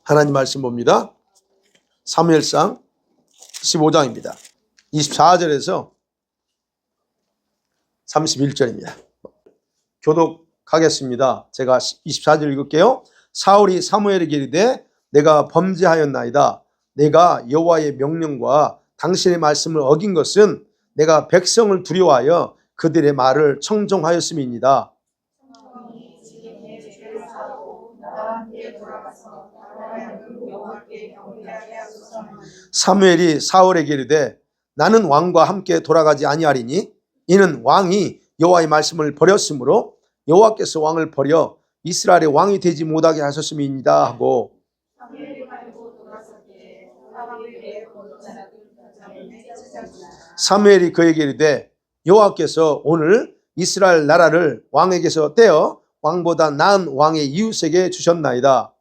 하나님 말씀 봅니다. 사무엘상 15장입니다. 24절에서 31절입니다. 교독하겠습니다. 제가 24절 읽을게요. 사울이 사무엘에게 이르되 내가 범죄하였나이다. 내가 여호와의 명령과 당신의 말씀을 어긴 것은 내가 백성을 두려워하여 그들의 말을 청종하였음이니이다. 사무엘이 사울에게 이르되 나는 왕과 함께 돌아가지 아니하리니 이는 왕이 여호와의 말씀을 버렸으므로 여호와께서 왕을 버려 이스라엘의 왕이 되지 못하게 하셨음이니이다 하고, 사무엘이 그에게 이르되 여호와께서 오늘 이스라엘 나라를 왕에게서 떼어 왕보다 나은 왕의 이웃에게 주셨나이다.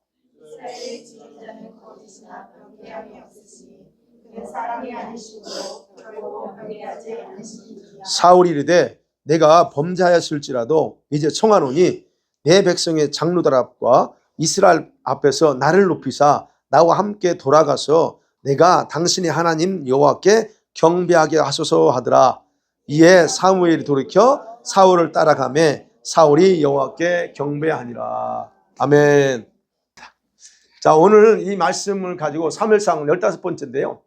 사울이 이르되 내가 범죄하였을지라도 이제 청하노니 내 백성의 장로들 앞과 이스라엘 앞에서 나를 높이사 나와 함께 돌아가서 내가 당신의 하나님 여호와께 경배하게 하소서 하더라. 이에 사무엘이 돌이켜 사울을 따라가매 사울이 여호와께 경배하니라. 아멘. 자, 오늘 이 말씀을 가지고 사무엘상 15번째인데요.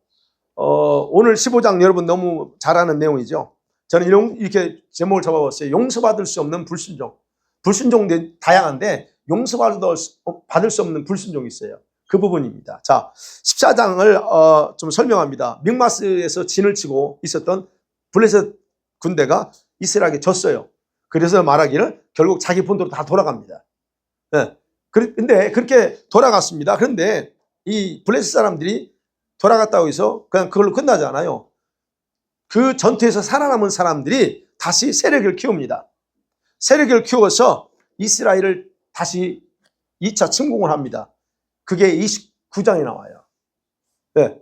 오늘 15장 여러분 너무 잘 아는 내용이죠. 저는 이렇게 제목을 잡아봤어요. 용서받을 수 없는 불순종. 불순종도 다양한데 용서받을 수 없는 불순종이 있어요. 그 부분입니다. 자, 14장을 좀 설명합니다. mikmas에서 진을 치고 있었던 블레셋 군대가 이스라엘에게 졌어요. 그래서 말하기를 결국 자기 본토로 다 돌아갑니다. 네. 근데 그렇게 돌아갔습니다. 그런데 이 블레셋 사람들이 돌아갔다고 해서 그냥 그걸로 끝나지 않아요. 그 전투에서 살아남은 사람들이 다시 세력을 키웁니다. 세력을 키워서 이스라엘을 다시 2차 침공을 합니다. 그게 29장에 나와요. 네.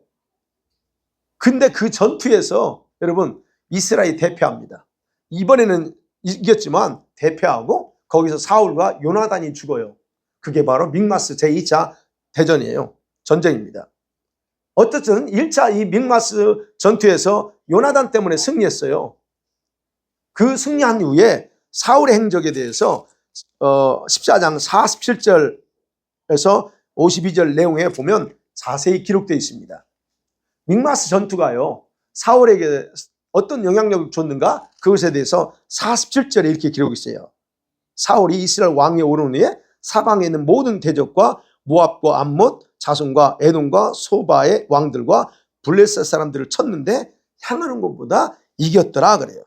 근데 그 전투에서 여러분 이스라엘이 대패합니다. 이번에는 이겼지만 대패하고 거기서 사울과 요나단이 죽어요. 그게 바로 mikmas 제2차 대전이에요. 전쟁입니다. 어쨌든 1차 이 mikmas 전투에서 요나단 때문에 승리했어요. 그 승리한 이후에 사울의 행적에 대해서 14장 47절에서 52절 내용에 보면 자세히 기록되어 있습니다. mikmas 전투가요, 사울에게 어떤 영향력을 줬는가? 그것에 대해서 47절에 이렇게 기록이 있어요. 사울이 이스라엘 왕에 오른 후에 사방에 있는 모든 대적과 모압과 암몬, 자손과 에돔과 소바의 왕들과 블레셋 사람들을 쳤는데 향하는 것보다 이겼더라 그래요.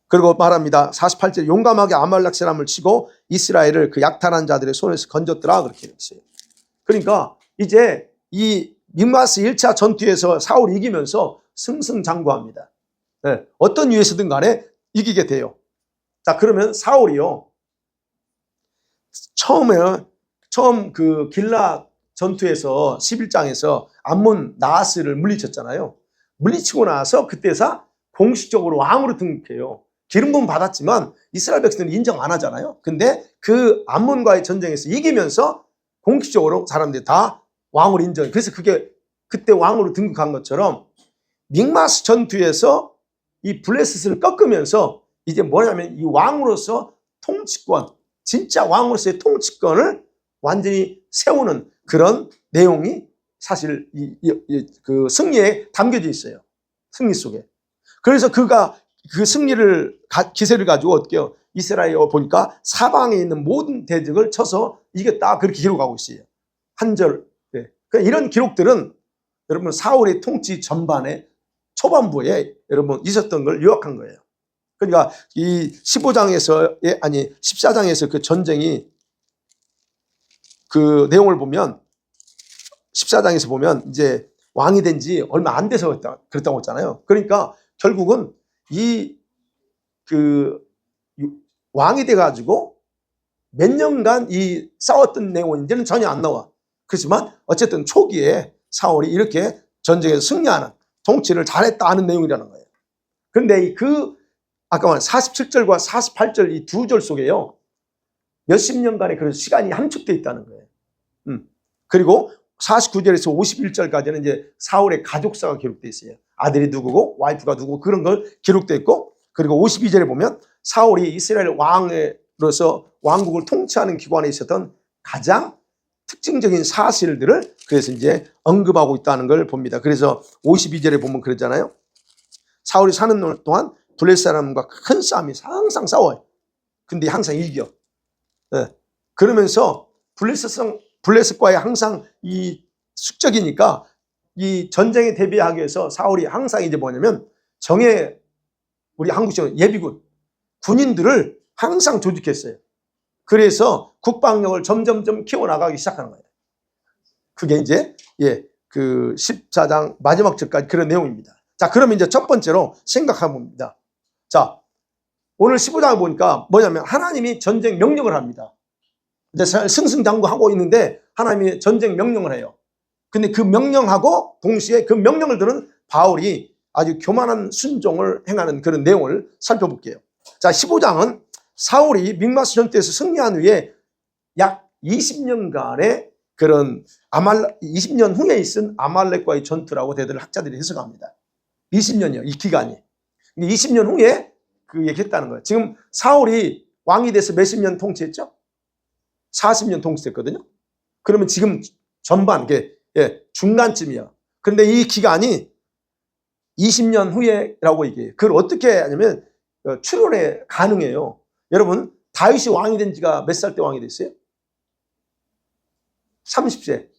그리고 말합니다. 48절 용감하게 아말렉 사람을 치고 이스라엘을 그 약탈한 자들의 손에서 건졌더라 그렇게 있어요. 그러니까 이제 이 mikmas 1차 전투에서 사울이 이기면서 승승장구합니다. 네. 어떤 이유에서든 간에 이기게 돼요. 자, 그러면 사울이요, 처음 그 길라 전투에서 11장에서 암몬 나하스를 물리쳤잖아요. 물리치고 나서 그때서 공식적으로 왕으로 등극해요. 기름 부음 받았지만 이스라엘 백성들은 인정 안 하잖아요. 근데 그 암몬과의 전쟁에서 이기면서 공식적으로 사람들이 다 왕으로 인정해요. 그래서 그게 그때 왕으로 등극한 것처럼 mikmas 전투에서 이 블레셋을 꺾으면서 이제 뭐냐면 이 왕으로서 통치권, 진짜 왕으로서의 통치권을 완전히 세우는 그런 내용이 사실 그 승리에 담겨져 있어요. 승리 속에. 그래서 그가 그 승리를 기세를 가지고 어떻게 해요? 이스라엘에 보니까 사방에 있는 모든 대적을 쳐서 이겼다 그렇게 기록하고 있어요. 한 절. 네. 그러니까 이런 기록들은 여러분 사울의 통치 전반에 초반부에 여러분 있었던 걸 요약한 거예요. 그러니까 이 14장에서 그 전쟁이 그 내용을 보면 14장에서 보면 이제 왕이 된 지 얼마 안 돼서 그랬다고 했잖아요. 그러니까 결국은 그 왕이 돼가지고 몇 년간 이 싸웠던 내용은 이제는 전혀 안 나와. 그렇지만 어쨌든 초기에 사울이 이렇게 전쟁에서 승리하는 통치를 잘했다 하는 내용이라는 거예요. 그런데 아까 말한 47절과 48절 이 두 절 속에요, 몇십 년간의 그런 시간이 함축되어 있다는 거예요. 그리고 49절에서 51절까지는 이제 사울의 가족사가 기록되어 있어요. 아들이 누구고 와이프가 누구고 그런 걸 기록되어 있고, 그리고 52절에 보면 사울이 이스라엘 왕으로서 왕국을 통치하는 기관에 있었던 가장 특징적인 사실들을 그래서 이제 언급하고 있다는 걸 봅니다. 그래서 52절에 보면 그러잖아요. 사울이 사는 동안 블레셋 사람과 큰 싸움이 항상 싸워요. 근데 항상 이겨. 네. 그러면서 블레셋과의 항상 이 숙적이니까 이 전쟁에 대비하기 위해서 사울이 항상 이제 뭐냐면 우리 한국식으로 예비군, 군인들을 항상 조직했어요. 그래서 국방력을 점점점 키워나가기 시작하는 거예요. 그게 이제 그 14장 마지막 절까지 그런 내용입니다. 자, 그러면 이제 첫 번째로 생각해 봅니다. 자, 오늘 15장을 보니까 뭐냐면 하나님이 전쟁 명령을 합니다. 이제 승승장구하고 있는데 하나님이 전쟁 명령을 해요. 근데 그 명령하고 동시에 그 명령을 들은 바울이 아주 교만한 순종을 행하는 그런 내용을 살펴볼게요. 자, 15장은 사울이 mik마스 전투에서 승리한 후에 약 20년간의 그런 20년 후에 있은 아말렉과의 전투라고 대들 학자들이 해석합니다. 20년이요, 이 기간이. 20년 후에 그 얘기했다는 거예요. 지금 사울이 왕이 돼서 몇십 년 통치했죠? 40년 통치했거든요. 그러면 지금 전반, 중간쯤이야. 그런데 이 기간이 20년 후에라고 얘기해요. 그걸 어떻게 하냐면 추론에 가능해요. 여러분, 다윗이 왕이 된 지가 몇 살 때 왕이 됐어요? 30세.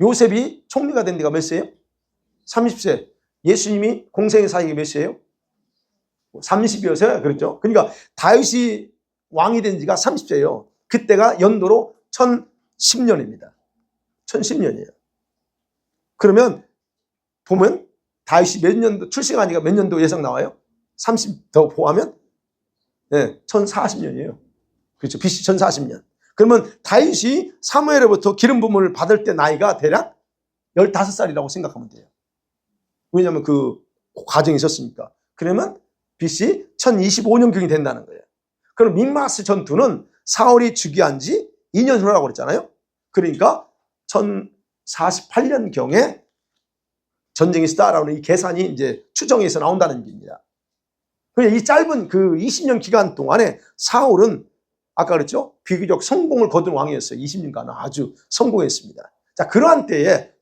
요셉이 총리가 된 지가 몇 세예요? 30세. 예수님이 공생의 사역이 몇 세예요? 30여 세. 그렇죠. 그러니까 다윗이 왕이 된 지가 30세예요. 그때가 연도로 1010년입니다. 1010년이에요. 그러면 보면 다윗이 몇 년도 출생하니까 몇 년도 예상 나와요? 30 더 포함하면 1040년이에요. 그렇죠. BC 1040년. 그러면 다윗이 사무엘로부터 기름 부음을 받을 때 나이가 대략 15살이라고 생각하면 돼요. 왜냐하면 그 과정이 있었으니까. 그러면 BC 1025년경이 된다는 거예요. 그럼 mik마스 전투는 사울이 즉위한 지 2년 후라고 그랬잖아요. 그러니까 1048년경에 전쟁이 있었다라는 이 계산이 이제 추정해서 나온다는 얘기입니다. 이 짧은 그 20년 기간 동안에 사울은 아까 그랬죠? 비교적 성공을 거둔 왕이었어요. 20년간 아주 성공했습니다. 자, 그러한 때에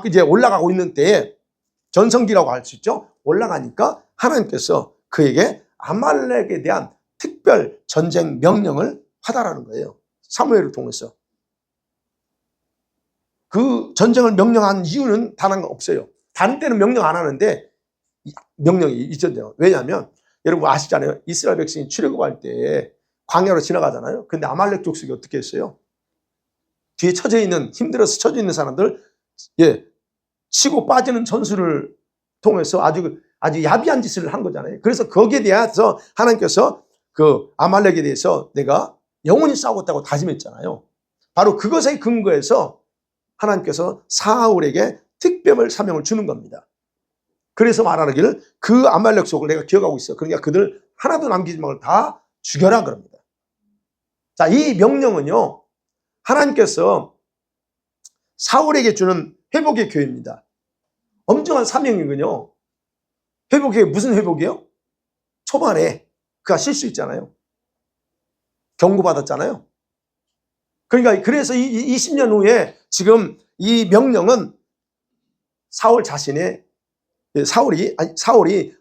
이제 올라가고 있는 때에 전성기라고 할 수 있죠. 올라가니까 하나님께서 그에게 아말렉에 대한 특별 전쟁 명령을 하다라는 거예요. 사무엘을 통해서. 그 전쟁을 명령한 이유는 단 한 거 없어요. 다른 때는 명령 안 하는데 명령이 있었대요. 왜냐하면 여러분 아시잖아요. 이스라엘 백성이 출애굽할 때 광야로 지나가잖아요. 근데 아말렉 족속이 어떻게 했어요? 뒤에 힘들어서 처져 있는 사람들, 치고 빠지는 전술을 통해서 아주 야비한 짓을 한 거잖아요. 그래서 거기에 대해서 하나님께서 그 아말렉에 대해서 내가 영원히 싸우겠다고 다짐했잖아요. 바로 그것에 근거해서 하나님께서 사울에게 특별 사명을 주는 겁니다. 그래서 말하기를 그 아말렉 족을 내가 기억하고 있어. 그러니까 그들 하나도 남기지 말고 다 죽여라 그럽니다. 자, 이 명령은요, 하나님께서 사울에게 주는 회복의 교회입니다. 엄중한 사명이군요. 회복이 무슨 회복이요? 초반에 그가 실수했잖아요. 경고받았잖아요. 그러니까 그래서 이 20년 후에 지금 이 명령은 사울이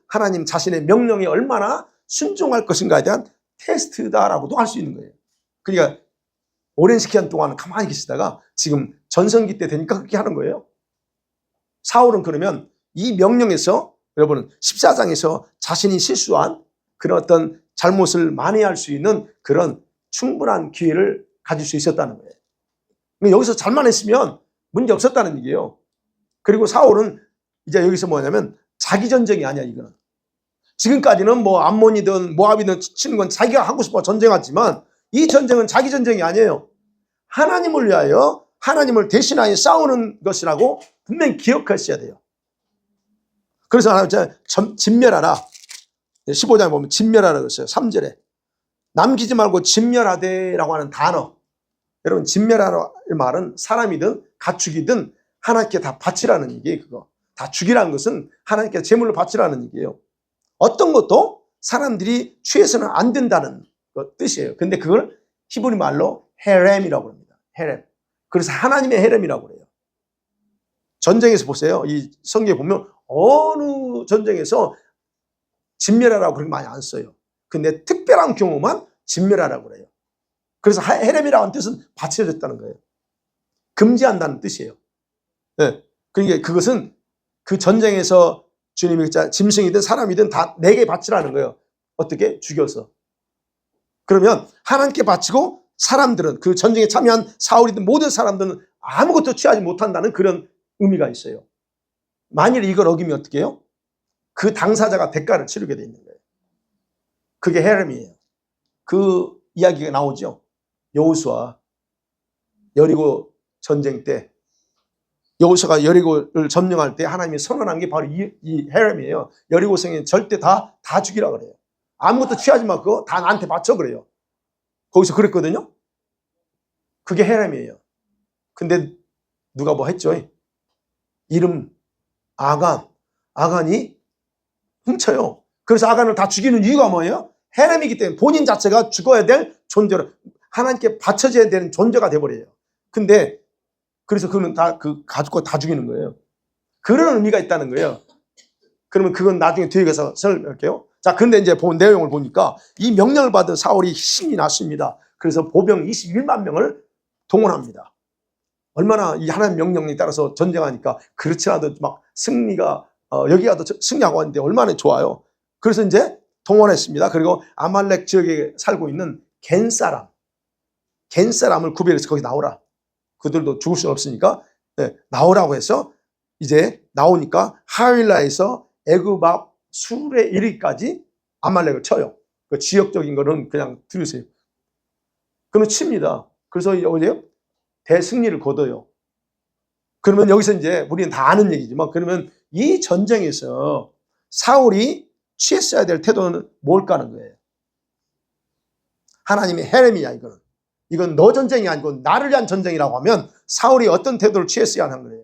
하나님 자신의 명령에 얼마나 순종할 것인가에 대한 테스트다라고도 할 수 있는 거예요. 그러니까 오랜 시간 동안 가만히 계시다가 지금 전성기 때 되니까 그렇게 하는 거예요. 사울은 그러면 이 명령에서 여러분 14장에서 자신이 실수한 그런 어떤 잘못을 만회할 수 있는 그런 충분한 기회를 가질 수 있었다는 거예요. 여기서 잘만 했으면 문제 없었다는 얘기예요. 그리고 사울은 이제 여기서 뭐냐면 자기 전쟁이 아니야, 이거는. 지금까지는 뭐 암몬이든 모압이든 치는 건 자기가 하고 싶어 전쟁하지만 이 전쟁은 자기 전쟁이 아니에요. 하나님을 위하여 하나님을 대신하여 싸우는 것이라고 분명히 기억하셔야 돼요. 그래서 하나님 진멸하라. 15장에 보면 진멸하라 그랬어요. 3절에. 남기지 말고 진멸하되라고 하는 단어. 여러분, 진멸하라는 말은 사람이든 가축이든 하나님께 다 바치라는 얘기예요. 그거 다 죽이라는 것은 하나님께 제물로 바치라는 얘기예요. 어떤 것도 사람들이 취해서는 안 된다는 뜻이에요. 근데 그걸 히브리 말로 헤렘이라고 합니다. 헤렘. 그래서 하나님의 헤렘이라고 그래요. 전쟁에서 보세요. 이 성경에 보면 어느 전쟁에서 진멸하라고 그렇게 많이 안 써요. 근데 특별한 경우만 진멸하라고 그래요. 그래서 헤렘이라는 뜻은 바쳐졌다는 거예요. 금지한다는 뜻이에요. 네. 그러니까 그것은 그 전쟁에서 주님이 짐승이든 사람이든 다 내게 바치라는 거예요. 어떻게? 죽여서. 그러면 하나님께 바치고 사람들은, 그 전쟁에 참여한 사울이든 모든 사람들은 아무것도 취하지 못한다는 그런 의미가 있어요. 만일 이걸 어기면 어떻게 해요? 그 당사자가 대가를 치르게 돼 있는 거예요. 그게 헤렘이에요. 그 이야기가 나오죠. 여호수아 여리고 전쟁 때, 여호수아가 여리고를 점령할 때 하나님이 선언한 게 바로 이 헤렘이에요. 여리고성에 절대 다 죽이라 그래요. 아무것도 취하지 마. 그거 다 나한테 바쳐 그래요. 거기서 그랬거든요. 그게 헤렘이에요. 근데 누가 뭐 했죠? 이름 아간이 훔쳐요. 그래서 아간을 다 죽이는 이유가 뭐예요? 헤렘이기 때문에 본인 자체가 죽어야 될 존재로, 하나님께 바쳐져야 되는 존재가 돼버려요. 근데 그래서 그는 다 그 가족과 다 죽이는 거예요. 그런 의미가 있다는 거예요. 그러면 그건 나중에 뒤에 가서 설명할게요. 자, 근데 이제 본 내용을 보니까 이 명령을 받은 사울이 신이 났습니다. 그래서 보병 21만 명을 동원합니다. 얼마나 이 하나님 명령에 따라서 전쟁하니까 그렇지 않아도 막 승리가 여기 가도 승리하고 왔는데 얼마나 좋아요. 그래서 이제 동원했습니다. 그리고 아말렉 지역에 살고 있는 겐사람을 구별해서 거기 나오라. 그들도 죽을 수는 없으니까 나오라고 해서 이제 나오니까 하윌라에서 애굽 앞 술에 이르기까지 아말렉을 쳐요. 그 지역적인 거는 그냥 들으세요. 그는 칩니다. 그래서 어디요? 대승리를 거둬요. 그러면 여기서 이제 우리는 다 아는 얘기지만, 그러면 이 전쟁에서 사울이 취했어야 될 태도는 뭘까 하는 거예요. 하나님의 헤렘이야 이거는. 이건 너 전쟁이 아니고 나를 위한 전쟁이라고 하면 사울이 어떤 태도를 취했어야 하는 거예요.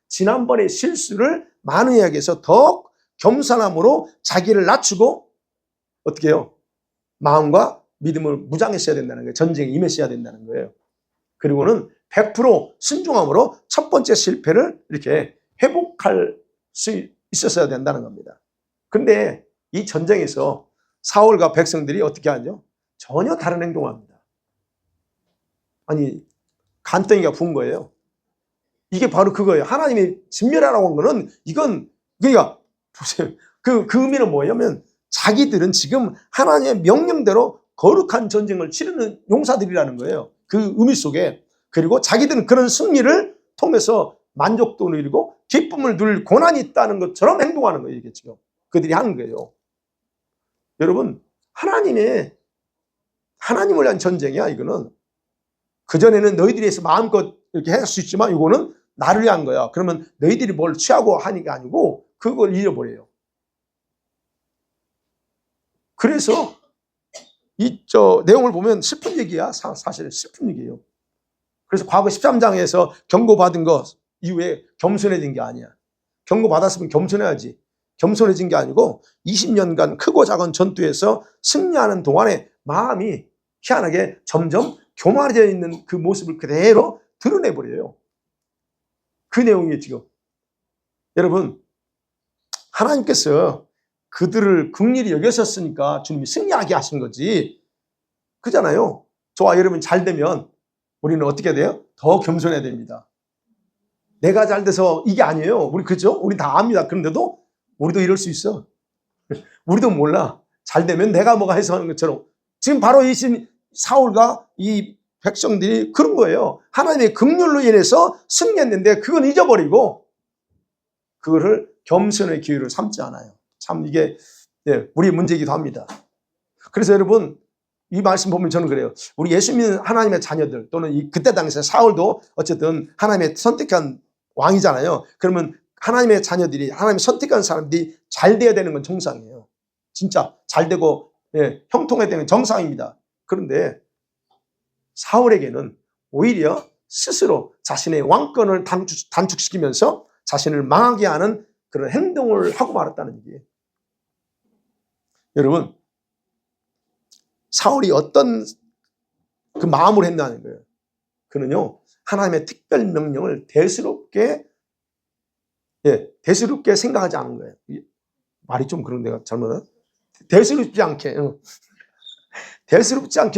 지난번에 실수를 만회하기 위해서 더 겸손함으로 자기를 낮추고 어떻게 해요? 마음과 믿음을 무장했어야 된다는 거예요. 전쟁에 임했어야 된다는 거예요. 그리고는 100% 순종함으로 첫 번째 실패를 이렇게 회복할 수 있었어야 된다는 겁니다. 그런데 이 전쟁에서 사울과 백성들이 어떻게 하죠? 전혀 다른 행동을 합니다. 아니, 간덩이가 부은 거예요. 이게 바로 그거예요. 하나님이 진멸하라고 한 거는 이건, 그러니까 보세요. 그 의미는 뭐냐면 자기들은 지금 하나님의 명령대로 거룩한 전쟁을 치르는 용사들이라는 거예요. 그 의미 속에. 그리고 자기들은 그런 승리를 통해서 만족도 누리고 기쁨을 누릴 고난이 있다는 것처럼 행동하는 거예요. 이게 지금 그들이 하는 거예요. 여러분, 하나님을 위한 전쟁이야. 이거는 그전에는 너희들이 해서 마음껏 이렇게 할 수 있지만 이거는 나를 위한 거야. 그러면 너희들이 뭘 취하고 하는 게 아니고 그걸 잃어버려요. 그래서 내용을 보면 슬픈 얘기야. 사실 슬픈 얘기예요. 그래서 과거 13장에서 경고받은 것 이후에 겸손해진 게 아니야. 경고받았으면 겸손해야지. 겸손해진 게 아니고 20년간 크고 작은 전투에서 승리하는 동안에 마음이 희한하게 점점 교만해져 있는 그 모습을 그대로 드러내버려요. 그 내용이에요 지금. 여러분, 하나님께서 그들을 긍휼히 여기셨으니까 주님이 승리하게 하신 거지. 그잖아요. 저와 여러분 잘 되면 우리는 어떻게 돼요? 더 겸손해야 됩니다. 내가 잘 돼서 이게 아니에요. 우리 그죠? 우리 다 압니다. 그런데도 우리도 이럴 수 있어. 우리도 몰라. 잘 되면 내가 뭐가 해서 하는 것처럼. 지금 바로 이 사울과 이 백성들이 그런 거예요. 하나님의 긍휼로 인해서 승리했는데 그건 잊어버리고 그거를 겸손의 기회를 삼지 않아요. 참 이게 우리의 문제이기도 합니다. 그래서 여러분, 이 말씀 보면 저는 그래요. 우리 예수 믿는 하나님의 자녀들 또는 그때 당시에 사울도 어쨌든 하나님의 선택한 왕이잖아요. 그러면 하나님의 자녀들이, 하나님의 선택한 사람들이 잘 돼야 되는 건 정상이에요. 진짜 잘 되고 형통해야 되는 정상입니다. 그런데 사울에게는 오히려 스스로 자신의 왕권을 단축시키면서 자신을 망하게 하는 그런 행동을 하고 말았다는 얘기예요. 여러분, 사울이 어떤 그 마음을 했다는 거예요. 그는요, 하나님의 특별 명령을 대수롭게 생각하지 않은 거예요. 말이 좀 그런 데가 잘못한. 대수롭지 않게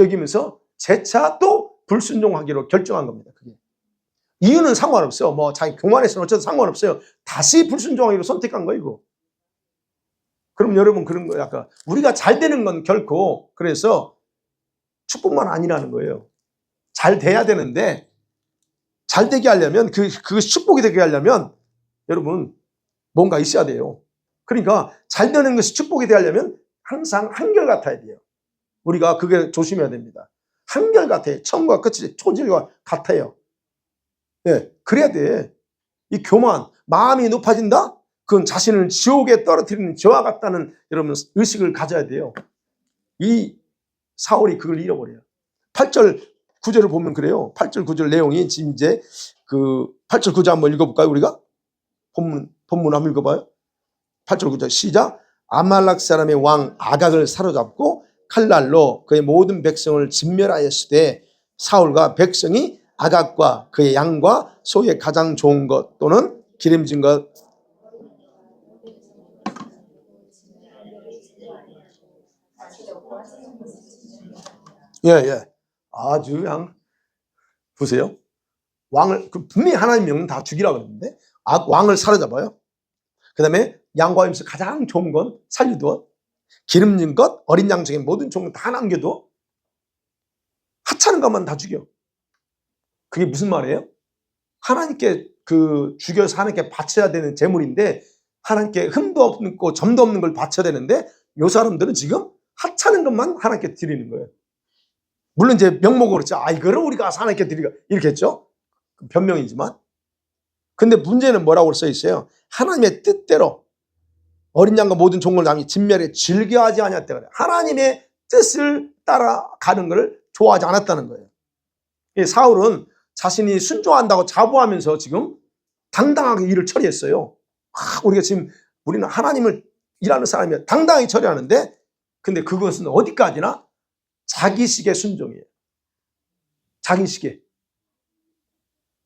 여기면서 재차 또 불순종하기로 결정한 겁니다. 그게. 이유는 상관없어요. 뭐 자기 교만해서는 어쨌든 상관없어요. 다시 불순종하기로 선택한 거예요, 이거. 그럼 여러분 그런 거예요. 아까 우리가 잘 되는 건 결코 그래서 축복만 아니라는 거예요. 잘 돼야 되는데 잘 되게 하려면 그것이 축복이 되게 하려면 여러분 뭔가 있어야 돼요. 그러니까 잘 되는 것이 축복이 되게 하려면 항상 한결같아야 돼요. 우리가 그게 조심해야 됩니다. 한결같아요. 처음과 끝이 초질과 같아요. 예, 그래야 돼. 이 교만, 마음이 높아진다? 그건 자신을 지옥에 떨어뜨리는 저와 같다는 여러분 의식을 가져야 돼요. 이 사울이 그걸 잃어버려요. 8절 9절을 보면 그래요. 8절 9절 내용이 지금 이제 그 8절 9절 한번 읽어볼까요? 우리가 본문 한번 읽어봐요. 8절 9절 시작. 아말렉 사람의 왕 아각을 사로잡고 칼날로 그의 모든 백성을 진멸하였으되 사울과 백성이 아각과 그의 양과 소의 가장 좋은 것 또는 기름진 것 아주 그냥 보세요. 왕을 분명히 하나님 명령 다 죽이라고 그랬는데 왕을 사로잡아요. 그 다음에 양과 하면서 가장 좋은 건 살려두어 기름진 것 어린 양 중에 모든 종을 다 남겨둬 하찮은 것만 다 죽여. 그게 무슨 말이에요? 하나님께 죽여서 하나님께 바쳐야 되는 제물인데 하나님께 흠도 없고 점도 없는 걸 바쳐야 되는데 이 사람들은 지금 하찮은 것만 하나님께 드리는 거예요. 물론 이제 명목으로 그렇죠. 이거를 우리가 하나님께 드리가 이렇게 했죠. 변명이지만. 근데 문제는 뭐라고 써 있어요? 하나님의 뜻대로 어린 양과 모든 종을 남이 진멸에 즐겨하지 않았다 그래요. 하나님의 뜻을 따라가는 것을 좋아하지 않았다는 거예요. 사울은 자신이 순종한다고 자부하면서 지금 당당하게 일을 처리했어요. 우리는 하나님을 일하는 사람이야. 당당히 처리하는데 근데 그것은 어디까지나 자기식의 순종이에요. 자기식의.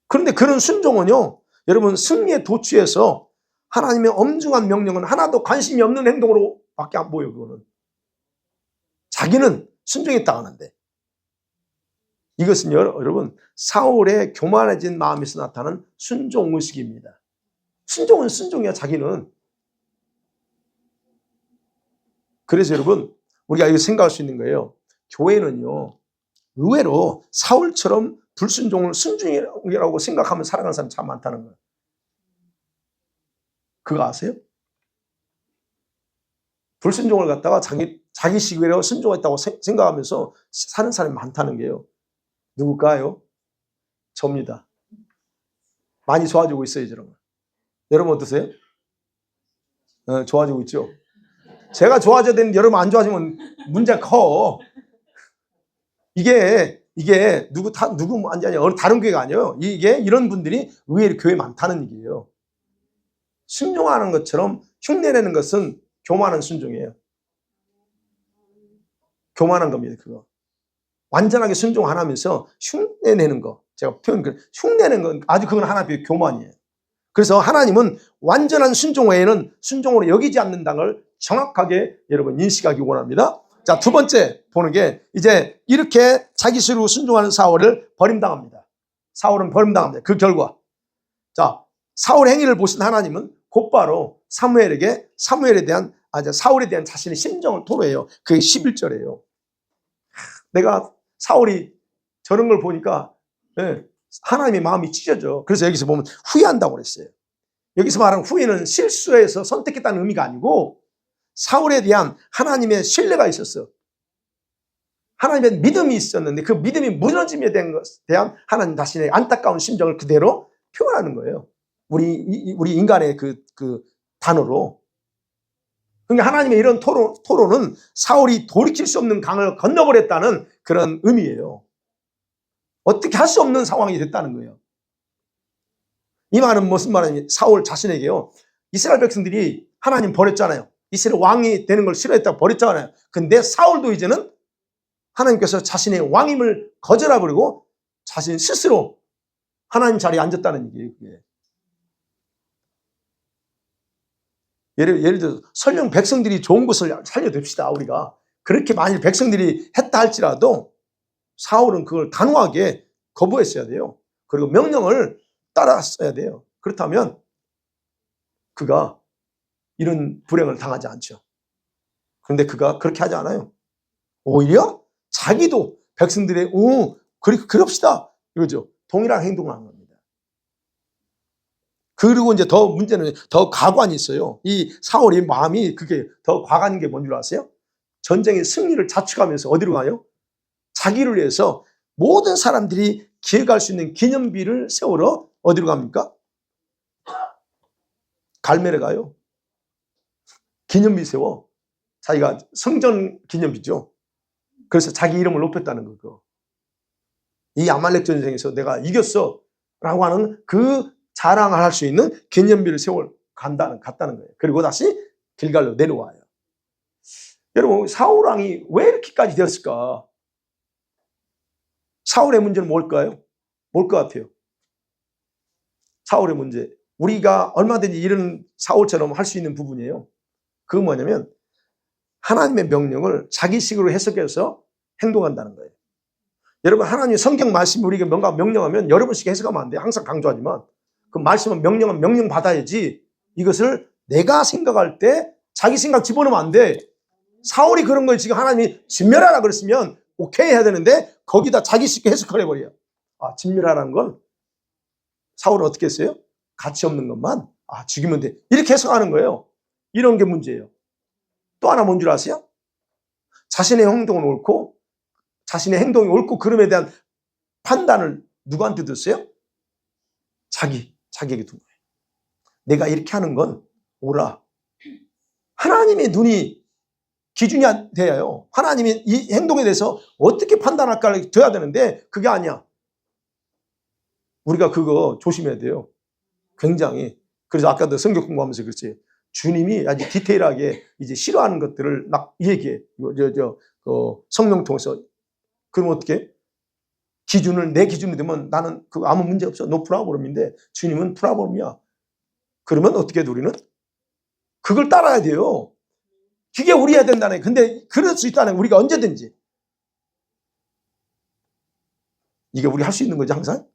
그런데 그런 순종은요, 여러분 승리에 도취해서 하나님의 엄중한 명령은 하나도 관심이 없는 행동으로 밖에 안 보여요. 그거는. 자기는 순종했다 하는데. 이것은 여러분 사울의 교만해진 마음에서 나타나는 순종의식입니다. 순종은 순종이야 자기는. 그래서 여러분 우리가 이거 생각할 수 있는 거예요. 교회는요 의외로 사울처럼 불순종을 순종이라고 생각하면 살아가는 사람이 참 많다는 거예요. 그거 아세요? 불순종을 갖다가 자기 시기로 순종했다고 생각하면서 사는 사람이 많다는 게요. 누굴까요? 접니다. 많이 좋아지고 있어요, 여러분. 여러분 어떠세요? 좋아지고 있죠? 제가 좋아져야 되는데 여러분 안 좋아지면 문제가 커. 이게 누구 아니 어느 다른 교회가 아니에요. 이게 이런 분들이 의외로 교회에 많다는 얘기예요. 순종하는 것처럼 흉내내는 것은 교만한 순종이에요. 교만한 겁니다, 그거. 완전하게 순종 안 하면서 흉내내는 거. 제가 흉내내는 건 아주 그건 하나님의 교만이에요. 그래서 하나님은 완전한 순종 외에는 순종으로 여기지 않는다는 걸 정확하게 여러분 인식하기 원합니다. 자, 두 번째 보는 게 이제 이렇게 자기 스스로 순종하는 사울을 버림당합니다. 사울은 버림당합니다. 그 결과. 자, 사울 행위를 보신 하나님은 곧바로 사울에 대한 자신의 심정을 토로해요. 그게 11절이에요. 내가 사울이 저런 걸 보니까 하나님의 마음이 찢어져. 그래서 여기서 보면 후회한다고 그랬어요. 여기서 말하는 후회는 실수해서 선택했다는 의미가 아니고 사울에 대한 하나님의 신뢰가 있었어. 하나님의 믿음이 있었는데 그 믿음이 무너짐에 대한 하나님 자신의 안타까운 심정을 그대로 표현하는 거예요. 우리 인간의 그 단어로. 그러니까 하나님의 이런 토로는 사울이 돌이킬 수 없는 강을 건너버렸다는 그런 의미예요. 어떻게 할 수 없는 상황이 됐다는 거예요. 이 말은 무슨 말이냐면 사울 자신에게요. 이스라엘 백성들이 하나님 버렸잖아요. 이스라엘 왕이 되는 걸 싫어했다고 버렸잖아요. 근데 사울도 이제는 하나님께서 자신의 왕임을 거절해버리고 자신 스스로 하나님 자리에 앉았다는 얘기예요. 그게. 예를 들어 설령 백성들이 좋은 것을 살려둡시다. 우리가 그렇게 만일 백성들이 했다 할지라도 사울은 그걸 단호하게 거부했어야 돼요. 그리고 명령을 따랐어야 돼요. 그렇다면 그가 이런 불행을 당하지 않죠. 그런데 그가 그렇게 하지 않아요. 오히려 자기도 백성들의 그럽시다 이거죠. 동일한 행동을 한 겁니다. 그리고 이제 더 문제는 더 가관이 있어요. 이 사울의 마음이 그게 더 과간인 게 뭔 줄 아세요? 전쟁의 승리를 자축하면서 어디로 가요? 자기를 위해서 모든 사람들이 기억할 수 있는 기념비를 세우러 어디로 갑니까? 갈멜에 가요. 기념비 세워. 자기가 성전 기념비죠. 그래서 자기 이름을 높였다는 거고. 이 아말렉 전쟁에서 내가 이겼어 라고 하는 그 자랑을 할 수 있는 기념비를 세워 갔다는 거예요. 그리고 다시 길갈로 내려와요. 여러분 사울 왕이 왜 이렇게까지 되었을까? 사울의 문제는 뭘까요? 뭘 것 같아요? 사울의 문제. 우리가 얼마든지 이런 사울처럼 할 수 있는 부분이에요. 그건 뭐냐면 하나님의 명령을 자기식으로 해석해서 행동한다는 거예요. 여러분 하나님의 성경 말씀이 우리에게 뭔가 명령하면 여러분씩 해석하면 안 돼요. 항상 강조하지만 그 말씀은 명령은 명령 받아야지 이것을 내가 생각할 때 자기 생각 집어넣으면 안 돼. 사울이 그런 걸 지금 하나님이 진멸하라 그랬으면 오케이 해야 되는데 거기다 자기식 해석을 해버려요. 진멸하라는 건 사울은 어떻게 했어요? 가치 없는 것만 죽이면 돼. 이렇게 해석하는 거예요. 이런 게 문제예요. 또 하나 뭔 줄 아세요? 자신의 행동은 옳고 자신의 행동이 옳고 그름에 대한 판단을 누구한테 뒀어요? 자기에게 둔 거예요. 내가 이렇게 하는 건 옳아. 하나님의 눈이 기준이 돼요. 하나님이 이 행동에 대해서 어떻게 판단할까를 둬야 되는데 그게 아니야. 우리가 그거 조심해야 돼요. 굉장히. 그래서 아까도 성경 공부하면서 그랬지. 주님이 아주 디테일하게 이제 싫어하는 것들을 막 얘기해. 성령 통해서. 그럼 어떻게? 내 기준이 되면 나는 그거 아무 문제 없어. 너 프라브롬인데 주님은 프라브롬이야. 그러면 어떻게 해도 우리는? 그걸 따라야 돼요. 그게 우리 해야 된다네. 근데 그럴 수 있다는 우리가 언제든지. 이게 우리 할 수 있는 거지 항상?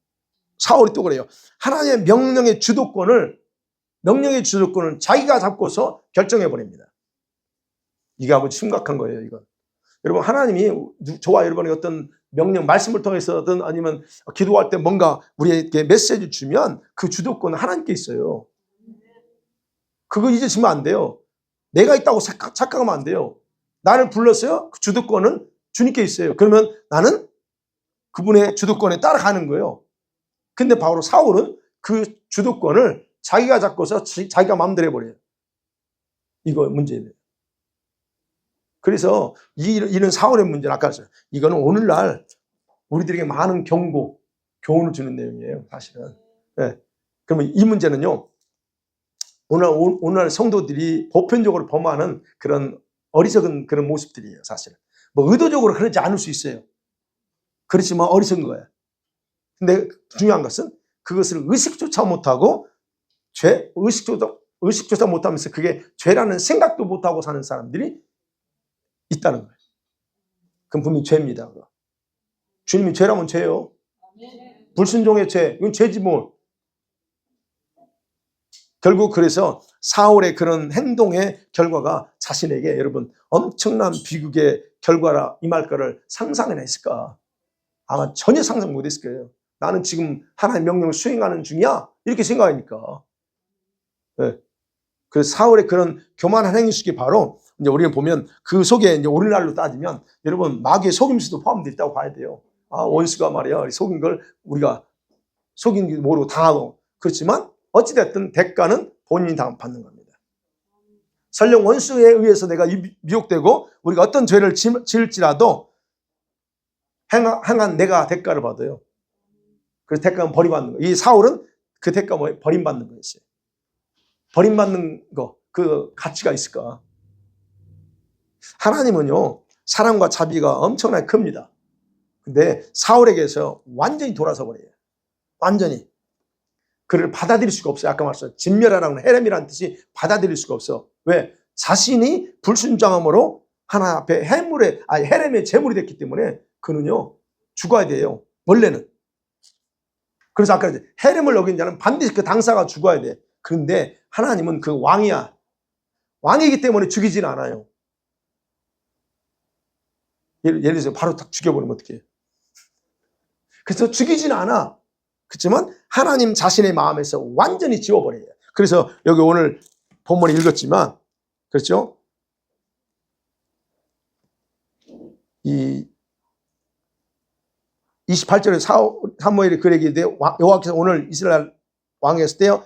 사울이 또 그래요. 하나님의 명령의 주도권을 자기가 잡고서 결정해버립니다. 이게 아주 심각한 거예요, 이건. 여러분, 하나님이 저와 여러분의 어떤 명령, 말씀을 통해서든 아니면 기도할 때 뭔가 우리에게 메시지 주면 그 주도권은 하나님께 있어요. 그거 잊으시면 안 돼요. 내가 있다고 착각하면 안 돼요. 나를 불렀어요? 그 주도권은 주님께 있어요. 그러면 나는 그분의 주도권에 따라가는 거예요. 근데 바로 사울은 그 주도권을 자기가 잡고서 자기가 마음대로 해버려요. 이거 문제예요. 그래서 이런 사울의 문제는 아까 했어요. 이거는 오늘날 우리들에게 많은 교훈을 주는 내용이에요. 사실은. 네. 그러면 이 문제는요. 오늘 성도들이 보편적으로 범하는 그런 어리석은 그런 모습들이에요. 사실. 뭐 의도적으로 그러지 않을 수 있어요. 그렇지만 어리석은 거예요. 근데 중요한 것은 그것을 의식조차 못하고 의식조차 못하면서 그게 죄라는 생각도 못하고 사는 사람들이 있다는 거예요. 그건 분명히 죄입니다. 주님이 죄라면 죄예요. 불순종의 죄, 이건 죄지 뭘. 결국 그래서 사울의 그런 행동의 결과가 자신에게 여러분 엄청난 비극의 결과라 임할 거를 상상이나 했을까? 아마 전혀 상상 못했을 거예요. 나는 지금 하나님의 명령을 수행하는 중이야? 이렇게 생각하니까. 네. 그래서 사울의 그런 교만한 행위 속에 바로 이제 우리가 보면 그 속에 이제 오늘날로 따지면 여러분 마귀의 속임수도 포함되어 있다고 봐야 돼요. 원수가 말이야 속인 걸 우리가 속인 줄 모르고 당하고 그렇지만 어찌됐든 대가는 본인이 받는 겁니다. 설령 원수에 의해서 내가 미혹되고 우리가 어떤 죄를 지을지라도 행한 내가 대가를 받아요. 그래서 대가는 버림받는 거예요. 이 사울은 그 대가 뭐 버림받는 거였어요. 버림받는 거, 그 가치가 있을까? 하나님은요, 사랑과 자비가 엄청나게 큽니다. 근데 사울에게서 완전히 돌아서 버려요. 완전히. 그를 받아들일 수가 없어요. 아까 말했어요. 진멸하라는 헤렘이라는 뜻이 받아들일 수가 없어. 왜? 자신이 불순종함으로 하나님 앞에 헤렘의 제물이 됐기 때문에 그는요, 죽어야 돼요. 원래는. 그래서 아까 헤렘을 어긴 자는 반드시 그 당사가 죽어야 돼. 그런데 하나님은 그 왕이야. 왕이기 때문에 죽이진 않아요. 예를 들어서 바로 딱 죽여버리면 어떡해. 그래서 죽이진 않아. 그렇지만 하나님 자신의 마음에서 완전히 지워버려요. 그래서 여기 오늘 본문에 읽었지만, 그렇죠? 이 28절에 사무엘이 그에게 이르되 여호와께서 오늘 이스라엘 왕이었을 때요,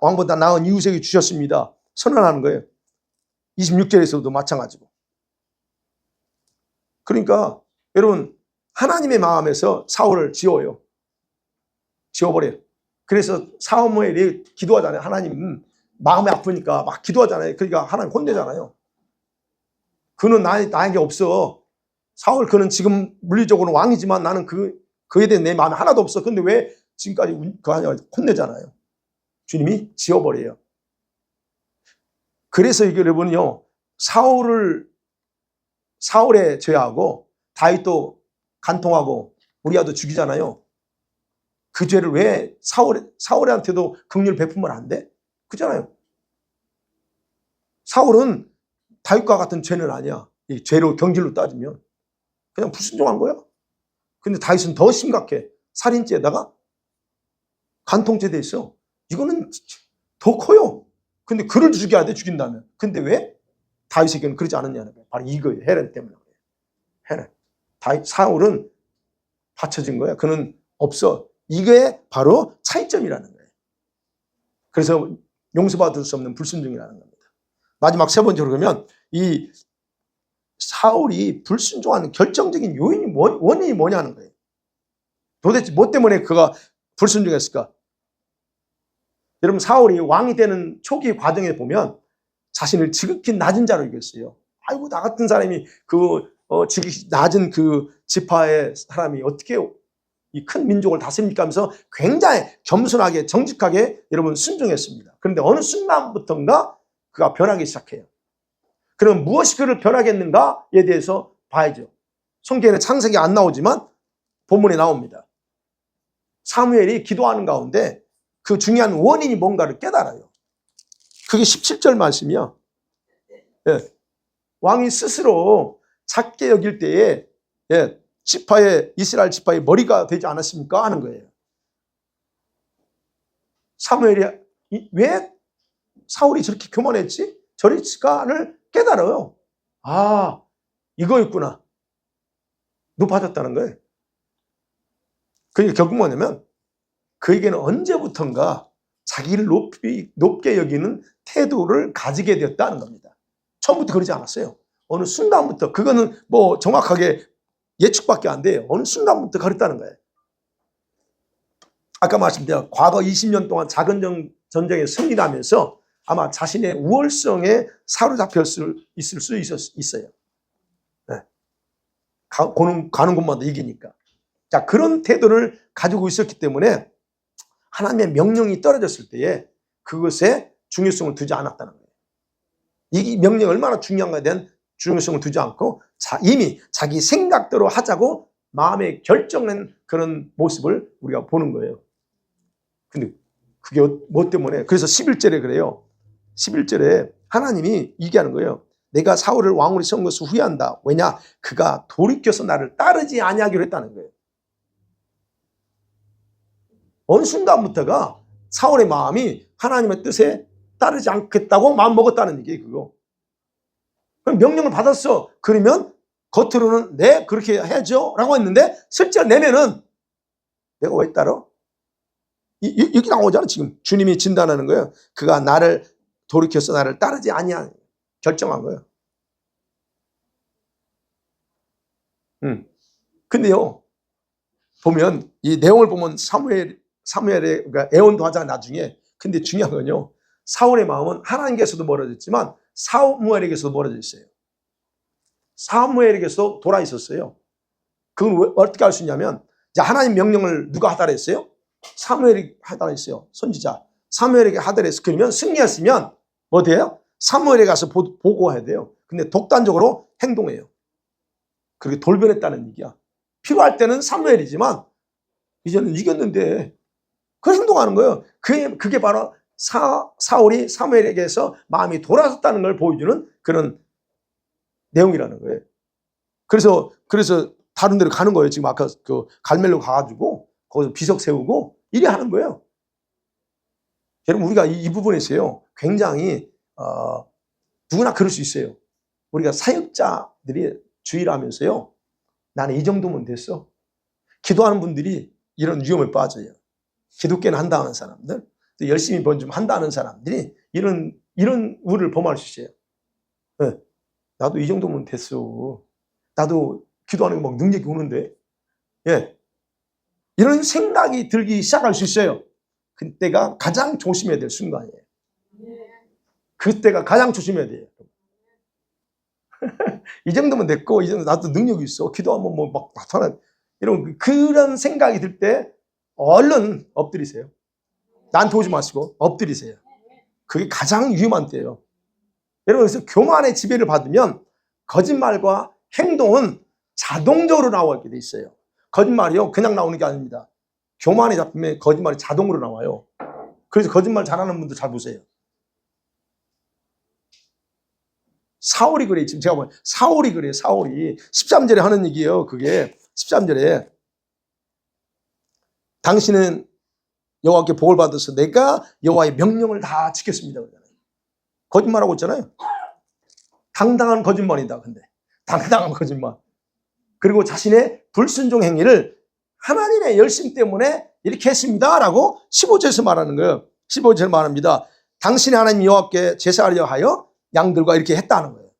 왕보다 나은 이웃에게 주셨습니다. 선언하는 거예요. 26절에서도 마찬가지고. 그러니까 여러분, 하나님의 마음에서 사울을 지워요. 지워버려요. 그래서 사무엘이 기도하잖아요. 하나님, 마음이 아프니까 막 기도하잖아요. 그러니까 하나님 혼내잖아요. 그는 나에게 없어. 사울, 그는 지금 물리적으로 왕이지만 나는 그에 대해 내 마음에 하나도 없어. 근데 왜 지금까지 혼내잖아요. 주님이 지워버려요. 그래서 이게 여러분요, 사울의 죄하고 다윗도 간통하고 우리아도 죽이잖아요. 그 죄를 왜 사울한테도 긍휼을 베푸면 안 돼? 그잖아요. 사울은 다윗과 같은 죄는 아니야. 이 죄로 경질로 따지면 그냥 불순종한 거야. 근데 다윗은 더 심각해. 살인죄에다가 간통죄 돼 있어. 이거는 더 커요. 근데 그를 죽여야 돼, 죽인다면. 근데 왜 다윗에게는 그러지 않았냐는 거예요. 바로 이거예요. 헤렘 때문에 그래요. 헤렘. 사울은 받쳐진 거야. 그는 없어. 이게 바로 차이점이라는 거예요. 그래서 용서받을 수 없는 불순종이라는 겁니다. 마지막 세 번째로 그러면 이 사울이 불순종하는 결정적인 원인이 뭐냐는 거예요. 도대체 뭐 때문에 그가 불순종했을까? 여러분, 사울이 왕이 되는 초기 과정에 보면 자신을 지극히 낮은 자로 여겼어요. 아이고, 나 같은 사람이 지극히 낮은 그 지파의 사람이 어떻게 이 큰 민족을 다스립니까 하면서 굉장히 겸손하게 정직하게 여러분 순종했습니다. 그런데 어느 순간부터인가 그가 변하기 시작해요. 그럼 무엇이 그를 변하게 했는가에 대해서 봐야죠. 성경에는 창세기 안 나오지만 본문에 나옵니다. 사무엘이 기도하는 가운데 그 중요한 원인이 뭔가를 깨달아요. 그게 17절 말씀이야. 예. 왕이 스스로 작게 여길 때에, 예, 이스라엘 지파의 머리가 되지 않았습니까? 하는 거예요. 사무엘이 왜 사울이 저렇게 교만했지? 저랬을까를 깨달아요. 아, 이거였구나. 높아졌다는 거예요. 그게 결국 뭐냐면 그에게는 언제부턴가 자기를 높게 여기는 태도를 가지게 되었다는 겁니다. 처음부터 그러지 않았어요. 어느 순간부터, 그거는 뭐 정확하게 예측밖에 안 돼요. 어느 순간부터 그랬다는 거예요. 아까 말씀드린 과거 20년 동안 작은 전쟁에 승리하면서 아마 자신의 우월성에 사로잡혀 있을 수 있어요. 네. 가는 곳마다 이기니까. 자, 그런 태도를 가지고 있었기 때문에 하나님의 명령이 떨어졌을 때에 그것에 중요성을 두지 않았다는 거예요. 이 명령이 얼마나 중요한가에 대한 중요성을 두지 않고 이미 자기 생각대로 하자고 마음에 결정된 그런 모습을 우리가 보는 거예요. 근데 그게 뭐 때문에? 그래서 11절에 그래요. 11절에 하나님이 얘기하는 거예요. 내가 사울을 왕으로 세운 것을 후회한다. 왜냐? 그가 돌이켜서 나를 따르지 아니하기로 했다는 거예요. 어느 순간부터가 사울의 마음이 하나님의 뜻에 따르지 않겠다고 마음먹었다는 얘기예요. 그거. 그럼 명령을 받았어. 그러면 겉으로는 네, 그렇게 해야죠 라고 했는데 실제로 내면은 내가 왜 따라? 여기 나오잖아. 지금 주님이 진단하는 거예요. 그가 나를 돌이켜서 나를 따르지 아니한 결정한 거예요. 근데요, 보면 이 내용을 보면 사무엘의 그러니까 애원도 하자 나중에. 근데 중요한 건요. 사울의 마음은 하나님께서도 멀어졌지만 사무엘에게서도 멀어져 있어요. 사무엘에게서 돌아 있었어요. 그건 어떻게 알 수 있냐면 이제 하나님 명령을 누가 하달라 했어요? 사무엘이 하달라 했어요. 선지자. 사무엘에게 하달라 했어요. 그러면 승리했으면 뭐 돼요? 사무엘에 가서 보고해야 돼요. 근데 독단적으로 행동해요. 그렇게 돌변했다는 얘기야. 필요할 때는 사무엘이지만 이제는 이겼는데 그 행동하는 거예요. 그게 바로 사울이 사무엘에게서 마음이 돌아섰다는 걸 보여주는 그런 내용이라는 거예요. 그래서 다른 데로 가는 거예요. 지금 아까 그 갈멜로 가가지고 거기서 비석 세우고 이래 하는 거예요. 여러분 우리가 이 부분에서요 굉장히 누구나 그럴 수 있어요. 우리가 사역자들이 주의를 하면서요 나는 이 정도면 됐어. 기도하는 분들이 이런 위험에 빠져요. 기독교는 한다는 사람들, 또 열심히 좀 한다는 사람들이 이런 우를 범할 수 있어요. 네. 나도 이 정도면 됐어. 나도 기도하는 거 막 능력이 오는데. 예. 이런 생각이 들기 시작할 수 있어요. 그때가 가장 조심해야 될 순간이에요. 그때가 가장 조심해야 돼요. 이 정도면 됐고, 이제 나도 능력이 있어. 기도하면 뭐 막 나타나. 그런 생각이 들 때 얼른 엎드리세요. 나한테 오지 마시고 엎드리세요. 그게 가장 위험한 때예요. 여러분, 그래서 교만의 지배를 받으면 거짓말과 행동은 자동적으로 나오게 돼 있어요. 거짓말이요, 그냥 나오는 게 아닙니다. 교만이 잡히면 거짓말이 자동으로 나와요. 그래서 거짓말 잘하는 분들 잘 보세요. 사울이 그래. 지금 제가 보면 사울이 그래요. 사울이 13절에 하는 얘기예요. 그게 13절에 당신은 여호와께 복을 받아서 내가 여호와의 명령을 다 지켰습니다. 그러잖아요. 거짓말하고 있잖아요. 당당한 거짓말이다. 근데 당당한 거짓말. 그리고 자신의 불순종 행위를 하나님의 열심 때문에 이렇게 했습니다라고 15절에서 말하는 거예요. 15절에서 말합니다. 당신이 하나님 여호와께 제사하려 하여 양들과 이렇게 했다는 거예요.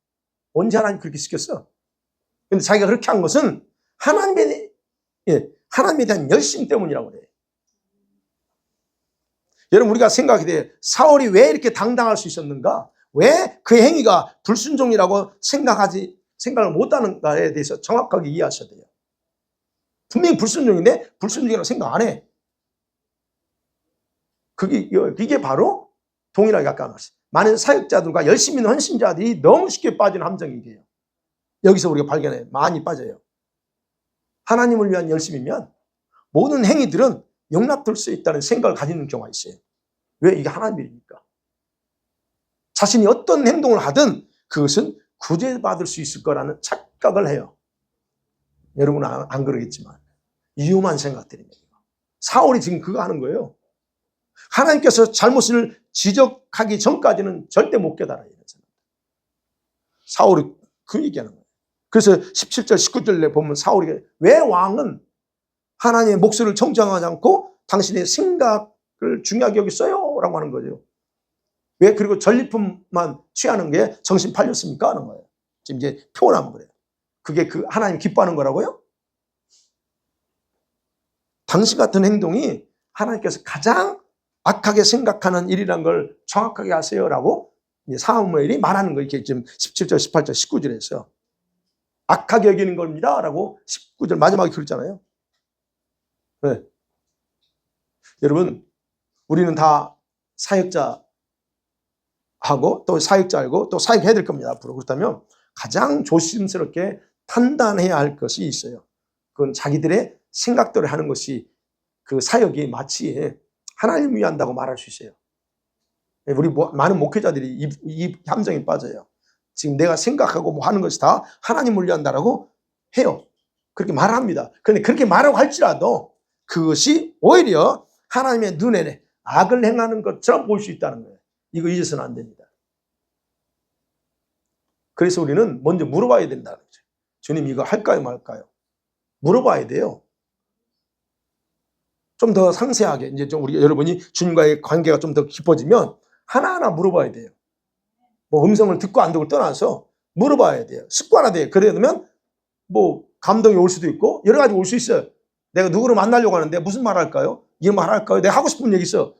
언제 하나님 그렇게 시켰어? 근데 자기가 그렇게 한 것은 하나님에 대한 열심 때문이라고 그래요. 여러분 우리가 생각이 돼요. 사울이 왜 이렇게 당당할 수 있었는가? 왜 그 행위가 불순종이라고 생각을 못하는가에 대해서 정확하게 이해하셔야 돼요. 분명히 불순종인데 불순종이라고 생각 안 해. 그게 바로 동일하게 가까워졌어요. 많은 사역자들과 열심히 있는 헌신자들이 너무 쉽게 빠지는 함정이에요. 여기서 우리가 발견해요. 많이 빠져요. 하나님을 위한 열심이면 모든 행위들은 용납될 수 있다는 생각을 가지는 경우가 있어요. 왜? 이게 하나님의 일이니까. 자신이 어떤 행동을 하든 그것은 구제받을 수 있을 거라는 착각을 해요. 여러분은 안 그러겠지만 위험한 생각들입니다. 사울이 지금 그거 하는 거예요. 하나님께서 잘못을 지적하기 전까지는 절대 못 깨달아요. 사울이 그 얘기하는 거예요. 그래서 17절 19절에 보면 사울이 왜 왕은 하나님의 목소리를 청정하지 않고 당신의 생각을 중요하게 여겼어요? 라고 하는 거죠. 왜? 그리고 전리품만 취하는 게 정신 팔렸습니까? 하는 거예요. 지금 이제 표현하면 그래요. 그게 그 하나님 기뻐하는 거라고요? 당신 같은 행동이 하나님께서 가장 악하게 생각하는 일이라는 걸 정확하게 아세요라고 사무엘이 말하는 거 이렇게 지금 17절, 18절, 19절에서 악하게 여기는 겁니다라고 19절 마지막에 그랬잖아요. 네. 여러분, 우리는 다 사역자하고 또 사역자 알고 또 사역해야 될 겁니다. 앞으로. 그렇다면 가장 조심스럽게 판단해야 할 것이 있어요. 그건 자기들의 생각대로 하는 것이 그 사역이 마치 하나님을 위한다고 말할 수 있어요. 우리 많은 목회자들이 이 함정에 빠져요. 지금 내가 생각하고 뭐 하는 것이 다 하나님을 위한다라고 해요. 그렇게 말합니다. 그런데 그렇게 말하고 할지라도 그것이 오히려 하나님의 눈에 악을 행하는 것처럼 보일 수 있다는 거예요. 이거 잊어서는 안 됩니다. 그래서 우리는 먼저 물어봐야 된다는 거죠. 주님 이거 할까요 말까요? 물어봐야 돼요. 좀 더 상세하게 이제 좀 우리 여러분이 주님과의 관계가 좀 더 깊어지면 하나하나 물어봐야 돼요. 뭐 음성을 듣고 안 듣고 떠나서 물어봐야 돼요. 습관화돼요. 그러면 뭐 감동이 올 수도 있고 여러 가지 올 수 있어요. 내가 누구를 만나려고 하는데 무슨 말 할까요? 이 말 할까요? 내가 하고 싶은 얘기 있어.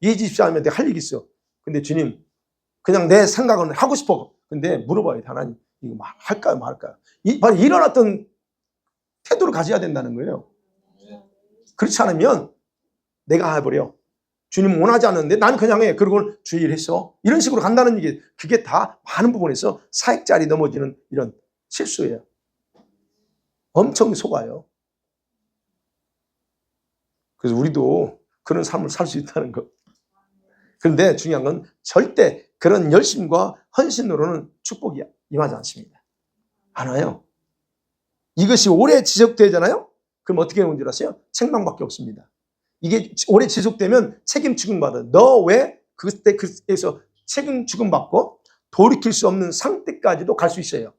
이 집시 하면 내가 할 얘기 있어. 근데 주님, 그냥 내 생각은 하고 싶어. 근데 물어봐요. 하나님, 이거 할까요? 말할까요? 바로 이런 어떤 태도를 가져야 된다는 거예요. 그렇지 않으면 내가 해버려. 주님 원하지 않는데 나는 그냥 해. 그리고 주의를 했어. 이런 식으로 간다는 얘기. 그게 다 많은 부분에서 사익자리 넘어지는 이런 실수예요. 엄청 속아요. 그래서 우리도 그런 삶을 살 수 있다는 거. 그런데 중요한 건 절대 그런 열심과 헌신으로는 축복이 임하지 않습니다. 안 와요. 이것이 오래 지속되잖아요? 그럼 어떻게 되는 줄 아세요? 책망밖에 없습니다. 이게 오래 지속되면 책임 취급받아. 너 왜 그때에서 책임 취급받고 돌이킬 수 없는 상태까지도 갈 수 있어요.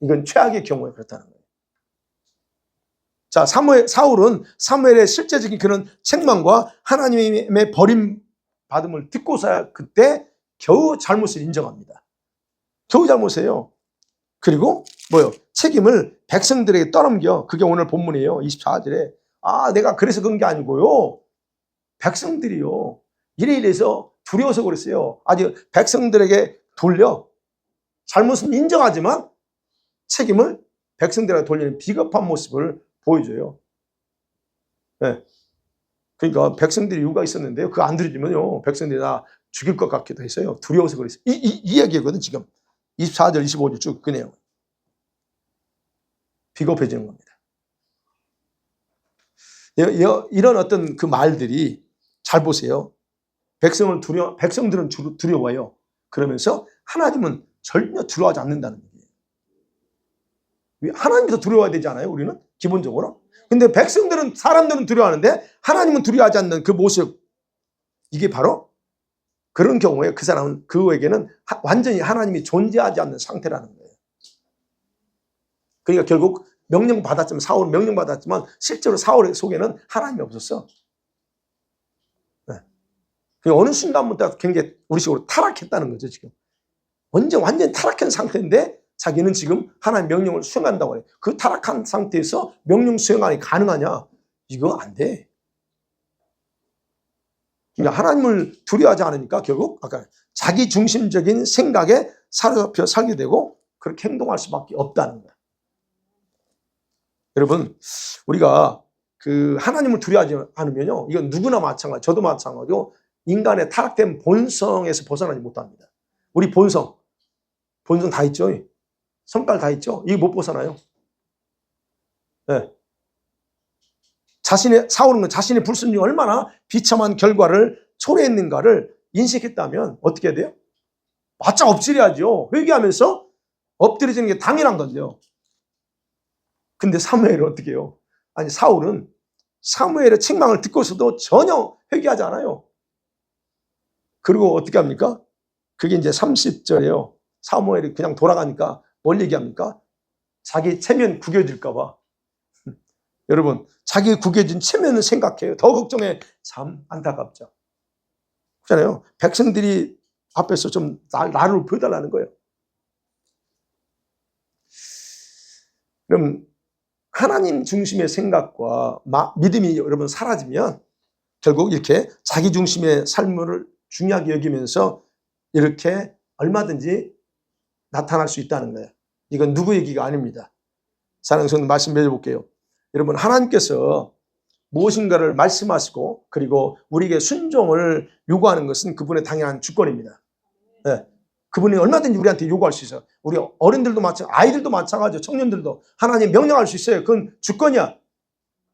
이건 최악의 경우에 그렇다는 거예요. 자, 사울은 사무엘의 실제적인 그런 책망과 하나님의 버림받음을 듣고서야 그때 겨우 잘못을 인정합니다. 겨우 잘못이에요. 그리고 뭐요? 책임을 백성들에게 떠넘겨. 그게 오늘 본문이에요. 24절에. 내가 그래서 그런 게 아니고요. 백성들이요. 이래서 두려워서 그랬어요. 아직 백성들에게 돌려. 잘못은 인정하지만 책임을 백성들에게 돌리는 비겁한 모습을 보여줘요. 네. 그러니까 백성들이 이유가 있었는데요. 그거 안 들어주면요. 백성들이 다 죽일 것 같기도 했어요. 두려워서 그랬어요. 이 이야기거든, 지금. 24절, 25절 쭉 그 내용. 비겁해지는 겁니다. 이런 어떤 그 말들이 잘 보세요. 백성들은 두려워요. 그러면서 하나님은 전혀 두려워하지 않는다는 얘기예요. 하나님이 더 두려워야 되지 않아요? 우리는 기본적으로. 근데 사람들은 두려워하는데 하나님은 두려워하지 않는 그 모습. 이게 바로 그런 경우에 그 사람은 그에게는 완전히 하나님이 존재하지 않는 상태라는 거예요. 그러니까 결국 사울은 명령받았지만 실제로 사울의 속에는 하나님이 없었어. 네. 어느 순간부터 굉장히 우리식으로 타락했다는 거죠, 지금. 완전 타락한 상태인데 자기는 지금 하나님의 명령을 수행한다고 해요. 그 타락한 상태에서 명령 수행이 가능하냐? 이거 안 돼. 그러니까 하나님을 두려워하지 않으니까 결국 아까 자기 중심적인 생각에 사로잡혀 살게 되고 그렇게 행동할 수밖에 없다는 거야. 여러분, 우리가 그 하나님을 두려워하지 않으면요, 이건 누구나 마찬가지, 저도 마찬가지고 인간의 타락된 본성에서 벗어나지 못합니다. 우리 본성 다 있죠. 성깔 다 있죠. 이거 못 벗어나요. 네. 사울은 자신의 불순종이 얼마나 비참한 결과를 초래했는가를 인식했다면 어떻게 해야 돼요? 바짝 엎드려야죠. 회개하면서 엎드려지는 게 당연한 건데요. 근데 사무엘은 어떻게 해요? 사울은 사무엘의 책망을 듣고서도 전혀 회개하지 않아요. 그리고 어떻게 합니까? 그게 이제 30절이에요. 사무엘이 그냥 돌아가니까 뭘 얘기합니까? 자기 체면 구겨질까 봐. 여러분, 자기 구겨진 체면을 생각해요. 더 걱정해. 참 안타깝죠. 그렇잖아요. 백성들이 앞에서 좀 나를 보여달라는 거예요. 그럼 하나님 중심의 생각과 믿음이 여러분 사라지면 결국 이렇게 자기 중심의 삶을 중요하게 여기면서 이렇게 얼마든지 나타날 수 있다는 거예요. 이건 누구 얘기가 아닙니다. 사랑하는 성도 말씀 드려볼게요. 여러분, 하나님께서 무엇인가를 말씀하시고 그리고 우리에게 순종을 요구하는 것은 그분의 당연한 주권입니다. 네. 그분이 얼마든지 우리한테 요구할 수 있어요. 우리 어른들도 아이들도 마찬가지죠. 청년들도 하나님 명령할 수 있어요. 그건 주권이야.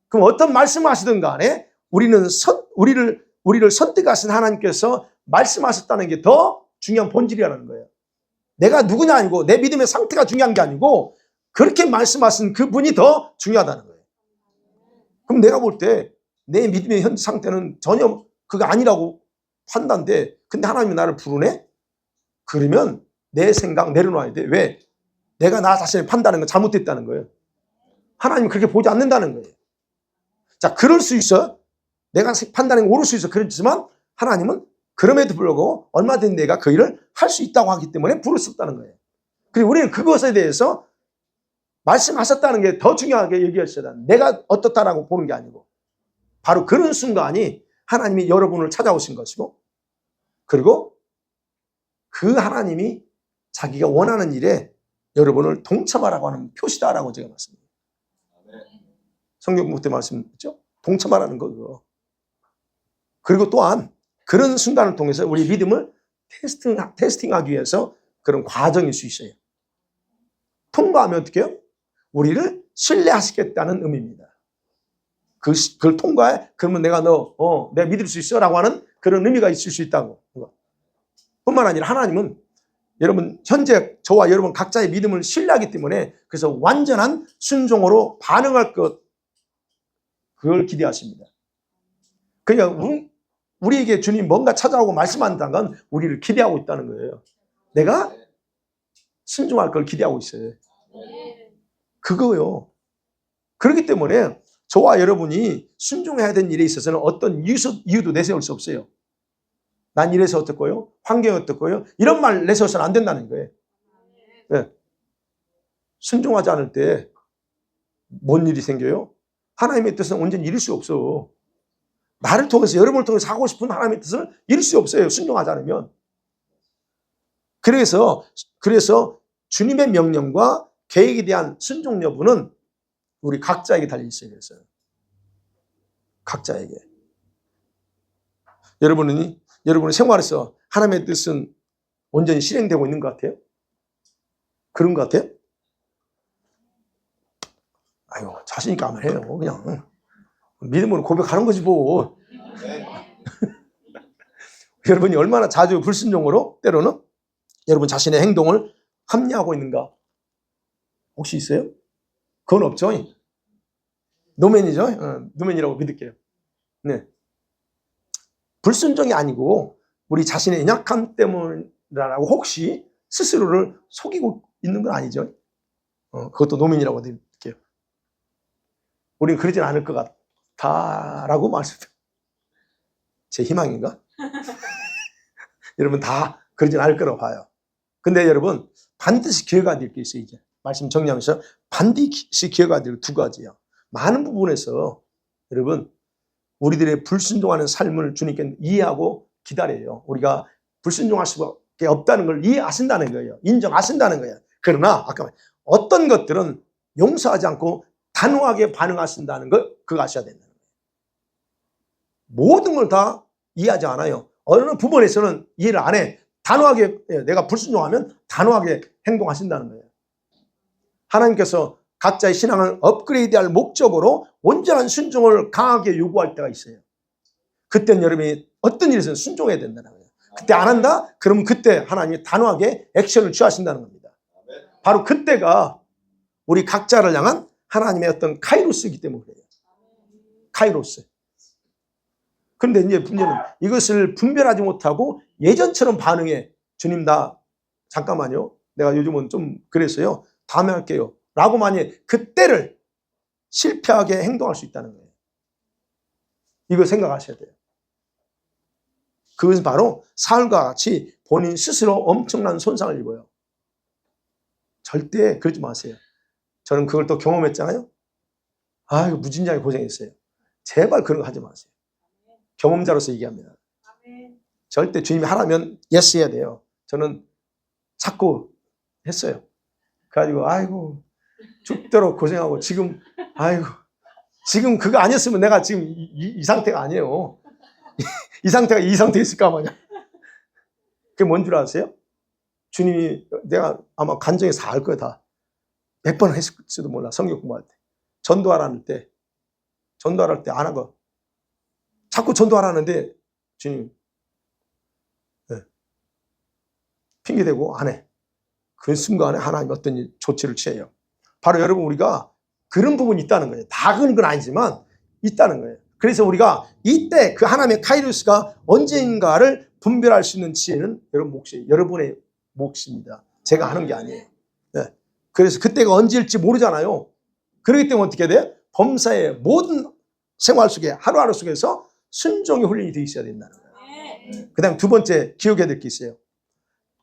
그럼 어떤 말씀하시든 간에 우리를 선택하신 하나님께서 말씀하셨다는 게 더 중요한 본질이라는 거예요. 내가 누구냐 아니고 내 믿음의 상태가 중요한 게 아니고 그렇게 말씀하신 그분이 더 중요하다는 거예요. 그럼 내가 볼 때 내 믿음의 현 상태는 전혀 그거 아니라고 판단돼. 근데 하나님이 나를 부르네? 그러면 내 생각 내려놔야 돼. 왜? 내가 나 자신을 판단하는 건 잘못됐다는 거예요. 하나님은 그렇게 보지 않는다는 거예요. 자, 그럴 수 있어. 내가 판단하는 게 옳을 수 있어. 그렇지만 하나님은 그럼에도 불구하고 얼마든지 내가 그 일을 할 수 있다고 하기 때문에 부르셨다는 거예요. 그리고 우리는 그것에 대해서 말씀하셨다는 게 더 중요하게 얘기하셔야 돼. 내가 어떻다라고 보는 게 아니고 바로 그런 순간이 하나님이 여러분을 찾아오신 것이고 그리고 그 하나님이 자기가 원하는 일에 여러분을 동참하라고 하는 표시다라고 제가 말씀드립니다. 성경 공부 때 말씀했죠? 동참하라는 거 그거. 그리고 또한 그런 순간을 통해서 우리 믿음을 테스팅하기 위해서 그런 과정일 수 있어요. 통과하면 어떻게 해요? 우리를 신뢰하시겠다는 의미입니다. 그걸 통과해? 그러면 내가 내가 믿을 수 있어? 라고 하는 그런 의미가 있을 수 있다고. 뿐만 아니라 하나님은 여러분 현재 저와 여러분 각자의 믿음을 신뢰하기 때문에 그래서 완전한 순종으로 반응할 것 그걸 기대하십니다. 그러니까 우리에게 주님 뭔가 찾아오고 말씀한다는 건 우리를 기대하고 있다는 거예요. 내가 순종할 걸 기대하고 있어요. 그거요. 그렇기 때문에 저와 여러분이 순종해야 되는 일에 있어서는 어떤 이유도 내세울 수 없어요. 난 이래서 어떻고요? 환경이 어떻고요? 이런 말 내세워서는 안 된다는 거예요. 네. 순종하지 않을 때 뭔 일이 생겨요? 하나님의 뜻은 온전히 이룰 수 없어. 나를 통해서 여러분을 통해서 하고 싶은 하나님의 뜻을 이룰 수 없어요. 순종하지 않으면. 그래서 주님의 명령과 계획에 대한 순종 여부는 우리 각자에게 달려 있어요. 그래서 각자에게. 여러분의 생활에서 하나님의 뜻은 온전히 실행되고 있는 것 같아요? 그런 것 같아요? 아유, 자신 있게 하면 해요. 그냥 믿음으로 고백하는 거지 뭐. 여러분이 얼마나 자주 불순종으로 때로는 여러분 자신의 행동을 합리화하고 있는가? 혹시 있어요? 그건 없죠. 노맨이죠. 노맨이라고 믿을게요. 네. 불순종이 아니고 우리 자신의 연약함 때문이라고 혹시 스스로를 속이고 있는 건 아니죠. 그것도 노맨이라고 믿을게요. 우리는 그러진 않을 것 같다라고 말씀드려요. 제 희망인가? 여러분 다 그러진 않을 거라고 봐요. 근데 여러분 반드시 기회가 될 게 있어요. 이제 말씀 정리하면서 반드시 기회가 될 두 가지예요. 많은 부분에서 여러분 우리들의 불순종하는 삶을 주님께 이해하고 기다려요. 우리가 불순종할 수밖에 없다는 걸 이해하신다는 거예요. 인정하신다는 거예요. 그러나 아까 어떤 것들은 용서하지 않고 단호하게 반응하신다는 걸 그거 아셔야 된다는 거예요. 모든 걸 다 이해하지 않아요. 어느 부분에서는 이해를 안 해. 단호하게 내가 불순종하면 단호하게 행동하신다는 거예요. 하나님께서 각자의 신앙을 업그레이드할 목적으로 온전한 순종을 강하게 요구할 때가 있어요. 그때는 여러분이 어떤 일에서는 순종해야 된다는 거예요. 그때 안 한다? 그러면 그때 하나님이 단호하게 액션을 취하신다는 겁니다. 바로 그때가 우리 각자를 향한 하나님의 어떤 카이로스이기 때문에 그래요. 카이로스. 그런데 이제 문제는 이것을 분별하지 못하고 예전처럼 반응해. 주님 나 잠깐만요. 내가 요즘은 좀 그랬어요. 다음에 할게요. 라고 만약에 그때를 실패하게 행동할 수 있다는 거예요. 이걸 생각하셔야 돼요. 그것은 바로 사울과 같이 본인 스스로 엄청난 손상을 입어요. 절대 그러지 마세요. 저는 그걸 또 경험했잖아요. 아유 무진장에 고생했어요. 제발 그런 거 하지 마세요. 경험자로서 얘기합니다. 절대 주님이 하라면 예스 해야 돼요. 저는 자꾸 했어요. 그래가지고 아이고 죽도록 고생하고 지금 그거 아니었으면 내가 지금 이 상태가 아니에요. 이 상태가 이 상태에 있을까 마냐. 그게 뭔 줄 아세요? 주님이 내가 아마 간정에서 다 알 거야 다. 100번 했을지도 몰라. 성경 공부할 때. 전도하라는 때. 전도할 때 안 하고. 자꾸 전도하라는데 주님 핑계대고 안 해. 그 순간에 하나님 어떤 조치를 취해요. 바로 여러분 우리가 그런 부분이 있다는 거예요. 다 그런 건 아니지만 있다는 거예요. 그래서 우리가 이때 그 하나님의 카이로스가 언제인가를 분별할 수 있는 지혜는 여러분의 몫입니다. 제가 하는 게 아니에요. 네. 그래서 그때가 언제일지 모르잖아요. 그렇기 때문에 어떻게 돼? 범사의 모든 생활 속에 하루하루 속에서 순종의 훈련이 되어 있어야 된다는 거예요. 그 다음 두 번째 기억해야 될 게 있어요.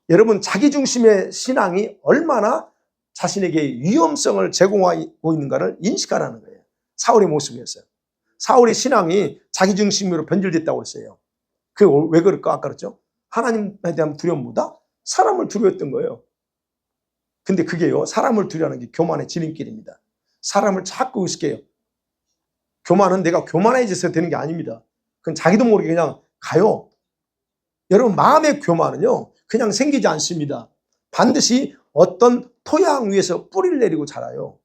여러분 자기 중심의 신앙이 얼마나 자신에게 위험성을 제공하고 있는가를 인식하라는 거예요. 사울의 모습이었어요. 사울의 신앙이 자기중심으로 변질됐다고 했어요. 그게 왜 그럴까? 아까 그랬죠. 하나님에 대한 두려움보다 사람을 두려워했던 거예요. 근데 그게요, 사람을 두려워하는 게 교만의 지름길입니다. 사람을 자꾸 의식해요. 교만은 내가 교만해져서 되는 게 아닙니다. 그건 자기도 모르게 그냥 가요. 여러분, 마음의 교만은요, 그냥 생기지 않습니다. 반드시 어떤 토양 위에서 뿌리를 내리고 자라요.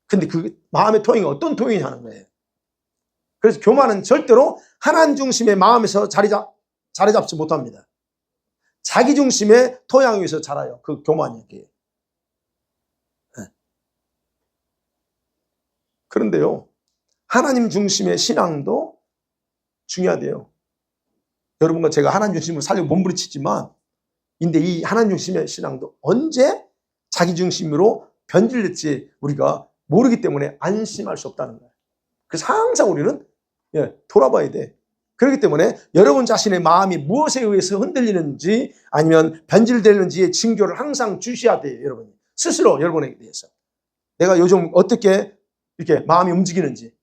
근데 그 마음의 토양이 어떤 토양이 하는 거예요. 그래서 교만은 절대로 하나님 중심의 마음에서 자리 잡지 못합니다. 자기 중심의 토양 위에서 자라요. 그 교만이. 그런데요, 하나님 중심의 신앙도 중요하대요. 여러분과 제가 하나님 중심으로 살려고 몸부림치지만, 근데 이 하나님 중심의 신앙도 언제 자기 중심으로 변질될지 우리가 모르기 때문에 안심할 수 없다는 거예요. 그래서 항상 우리는 돌아봐야 돼. 그렇기 때문에 여러분 자신의 마음이 무엇에 의해서 흔들리는지 아니면 변질되는지의 징조를 항상 주셔야 돼요. 여러분이 스스로 여러분에게 대해서 내가 요즘 어떻게 이렇게 마음이 움직이는지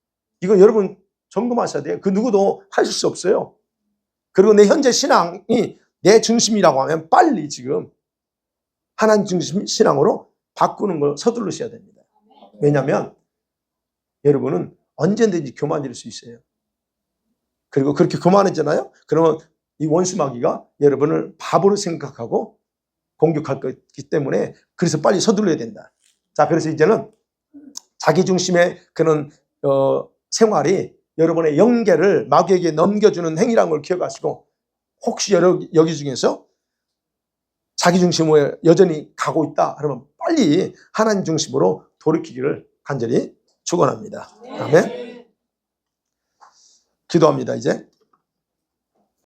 이거 여러분 점검하셔야 돼요. 그 누구도 하실 수 없어요. 그리고 내 현재 신앙이 내 중심이라고 하면 빨리 지금 하나님 중심 신앙으로 바꾸는 걸 서두르셔야 됩니다. 왜냐하면 여러분은 언제든지 교만해질 수 있어요. 그리고 그렇게 교만해지잖아요. 그러면 이 원수마귀가 여러분을 바보로 생각하고 공격할 거기 때문에 그래서 빨리 서둘러야 된다. 자, 그래서 이제는 자기 중심의 그런 생활이 여러분의 영계를 마귀에게 넘겨주는 행위라는 걸 기억하시고, 혹시 여기 중에서 자기 중심으로 여전히 가고 있다 그러면 빨리 하나님 중심으로 돌이키기를 간절히 축원합니다. 아멘. 기도합니다. 이제